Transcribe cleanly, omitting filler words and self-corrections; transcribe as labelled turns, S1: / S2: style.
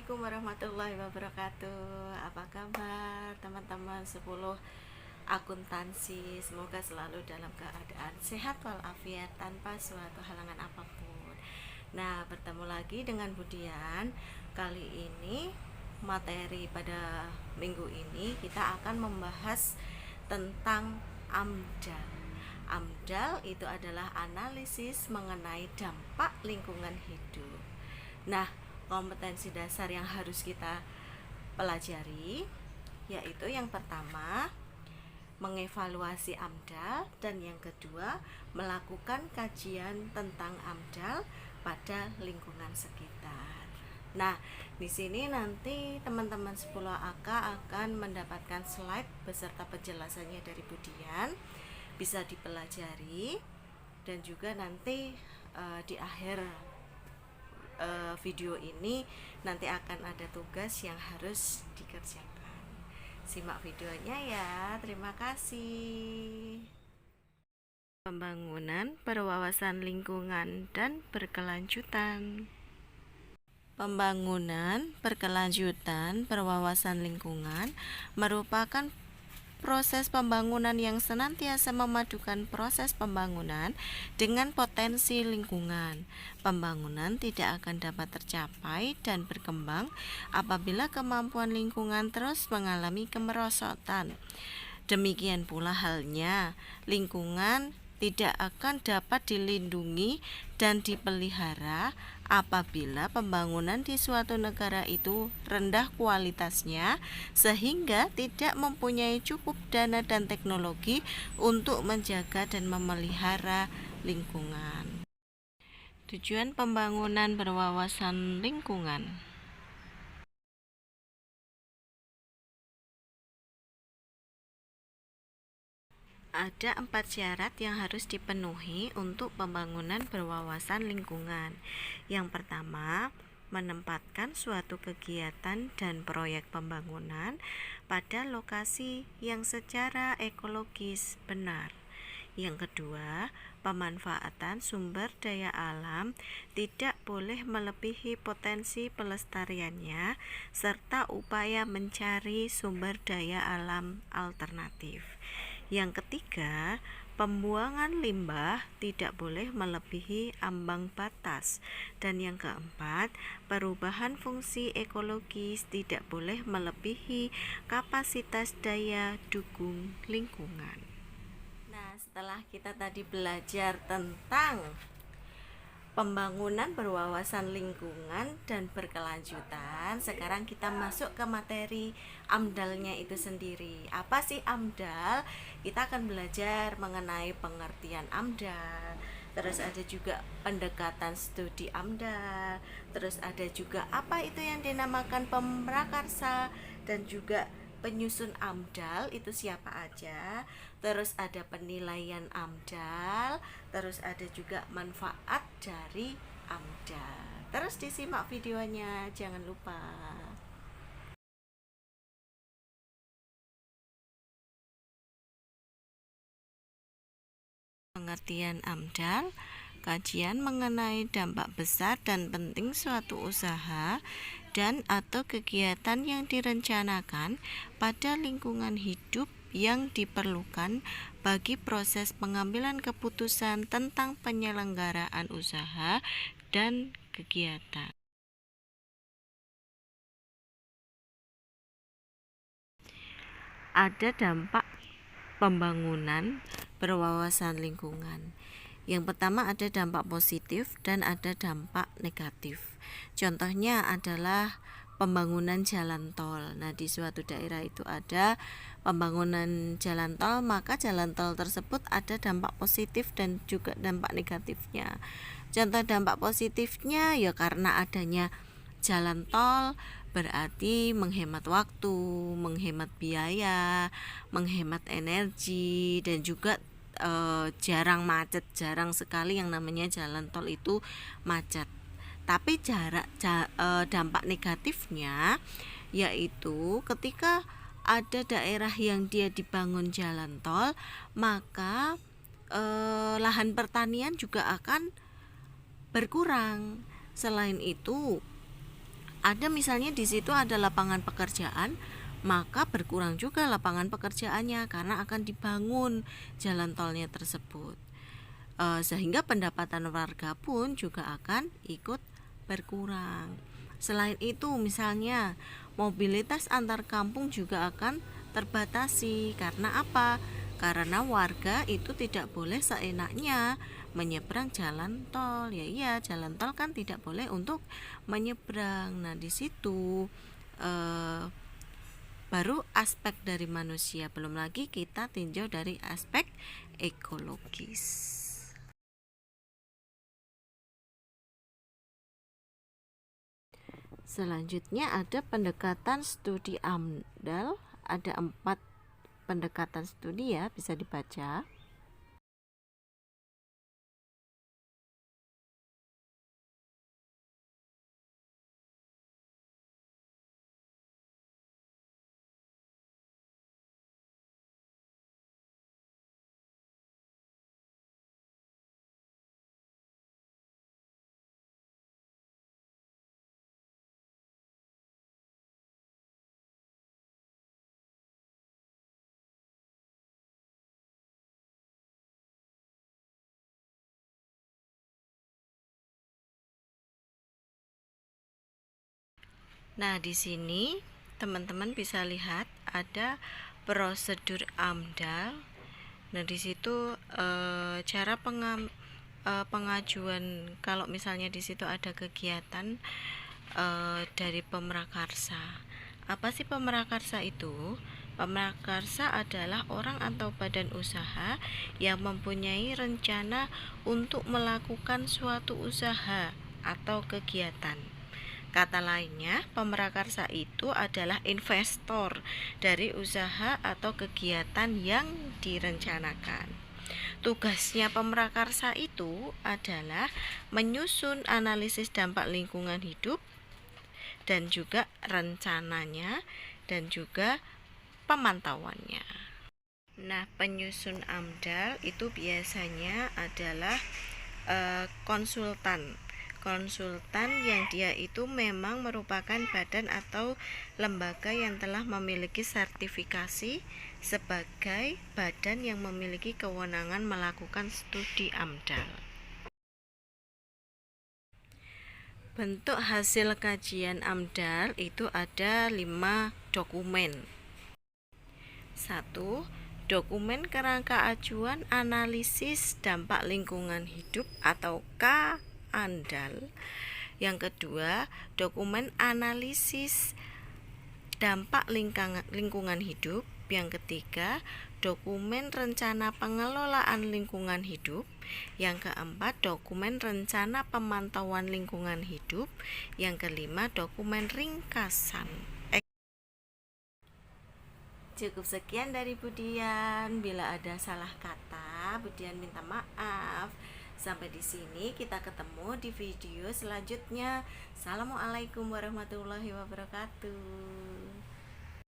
S1: Assalamualaikum warahmatullahi wabarakatuh. Apa kabar teman-teman 10 akuntansi? Semoga selalu dalam keadaan sehat walafiat tanpa suatu halangan apapun. Nah, bertemu lagi dengan Budian. Kali ini materi pada minggu ini kita akan membahas tentang AMDAL. AMDAL itu adalah analisis mengenai dampak lingkungan hidup. Nah, kompetensi dasar yang harus kita pelajari yaitu yang pertama mengevaluasi AMDAL dan yang kedua melakukan kajian tentang AMDAL pada lingkungan sekitar. Nah, di sini nanti teman-teman 10 AK akan mendapatkan slide beserta penjelasannya dari Budian, bisa dipelajari dan juga nanti di akhir video ini nanti akan ada tugas yang harus dikerjakan. Simak videonya ya. Terima kasih. Pembangunan berwawasan lingkungan dan berkelanjutan. Pembangunan berkelanjutan berwawasan lingkungan merupakan proses pembangunan yang senantiasa memadukan proses pembangunan dengan potensi lingkungan. Pembangunan tidak akan dapat tercapai dan berkembang apabila kemampuan lingkungan terus mengalami kemerosotan. Demikian pula halnya, lingkungan tidak akan dapat dilindungi dan dipelihara apabila pembangunan di suatu negara itu rendah kualitasnya sehingga tidak mempunyai cukup dana dan teknologi untuk menjaga dan memelihara lingkungan. Tujuan pembangunan berwawasan lingkungan. Ada 4 syarat yang harus dipenuhi untuk pembangunan berwawasan lingkungan. Yang pertama, menempatkan suatu kegiatan dan proyek pembangunan pada lokasi yang secara ekologis benar. Yang kedua, pemanfaatan sumber daya alam tidak boleh melebihi potensi pelestariannya serta upaya mencari sumber daya alam alternatif. Yang ketiga, pembuangan limbah tidak boleh melebihi ambang batas. Dan yang keempat, perubahan fungsi ekologis tidak boleh melebihi kapasitas daya dukung lingkungan. Nah, setelah kita tadi belajar tentang pembangunan berwawasan lingkungan dan berkelanjutan, sekarang kita masuk ke materi AMDAL-nya itu sendiri. Apa sih AMDAL? Kita akan belajar mengenai pengertian AMDAL, terus ada juga pendekatan studi AMDAL, terus ada juga apa itu yang dinamakan pemrakarsa, dan juga penyusun AMDAL itu siapa aja, terus ada penilaian AMDAL, terus ada juga manfaat dari AMDAL. Terus disimak videonya, jangan lupa. Pengertian AMDAL, kajian mengenai dampak besar dan penting suatu usaha dan atau kegiatan yang direncanakan pada lingkungan hidup yang diperlukan bagi proses pengambilan keputusan tentang penyelenggaraan usaha dan kegiatan. Ada dampak pembangunan berwawasan lingkungan. Yang pertama ada dampak positif dan ada dampak negatif. Contohnya adalah pembangunan jalan tol. Nah, di suatu daerah itu ada pembangunan jalan tol, maka jalan tol tersebut ada dampak positif dan juga dampak negatifnya. Contoh dampak positifnya ya karena adanya jalan tol berarti menghemat waktu, menghemat biaya, menghemat energi, dan juga jarang macet. Jarang sekali yang namanya jalan tol itu macet. Tapi dampak negatifnya yaitu ketika ada daerah yang dia dibangun jalan tol, maka lahan pertanian juga akan berkurang. Selain itu, ada misalnya di situ ada lapangan pekerjaan, maka berkurang juga lapangan pekerjaannya karena akan dibangun jalan tolnya tersebut. Sehingga pendapatan warga pun juga akan ikut berkurang. Selain itu, misalnya mobilitas antar kampung juga akan terbatasi. Karena apa? Karena warga itu tidak boleh seenaknya menyeberang jalan tol. Ya iya, jalan tol kan tidak boleh untuk menyeberang. Nah, di situ eh, baru aspek dari manusia, belum lagi kita tinjau dari aspek ekologis. Selanjutnya ada pendekatan studi AMDAL. Ada 4 pendekatan studi ya, bisa dibaca. Nah, di sini teman-teman bisa lihat ada prosedur AMDAL. Nah, di situ cara pengajuan, kalau misalnya di situ ada kegiatan dari pemrakarsa. Apa sih pemrakarsa itu? Pemrakarsa adalah orang atau badan usaha yang mempunyai rencana untuk melakukan suatu usaha atau kegiatan. Kata lainnya, pemrakarsa itu adalah investor dari usaha atau kegiatan yang direncanakan. Tugasnya pemrakarsa itu adalah menyusun analisis dampak lingkungan hidup dan juga rencananya dan juga pemantauannya. Nah, penyusun AMDAL itu biasanya adalah konsultan yang dia itu memang merupakan badan atau lembaga yang telah memiliki sertifikasi sebagai badan yang memiliki kewenangan melakukan studi AMDAL. Bentuk hasil kajian AMDAL itu ada 5 dokumen. 1. Dokumen kerangka acuan analisis dampak lingkungan hidup atau KANDAL. Yang kedua, dokumen analisis dampak lingkungan hidup. Yang ketiga, dokumen rencana pengelolaan lingkungan hidup. Yang keempat, dokumen rencana pemantauan lingkungan hidup. Yang kelima, dokumen ringkasan. Cukup sekian dari Budian. Bila ada salah kata, Budian minta maaf. Sampai di sini kita ketemu di video selanjutnya. Assalamualaikum warahmatullahi wabarakatuh.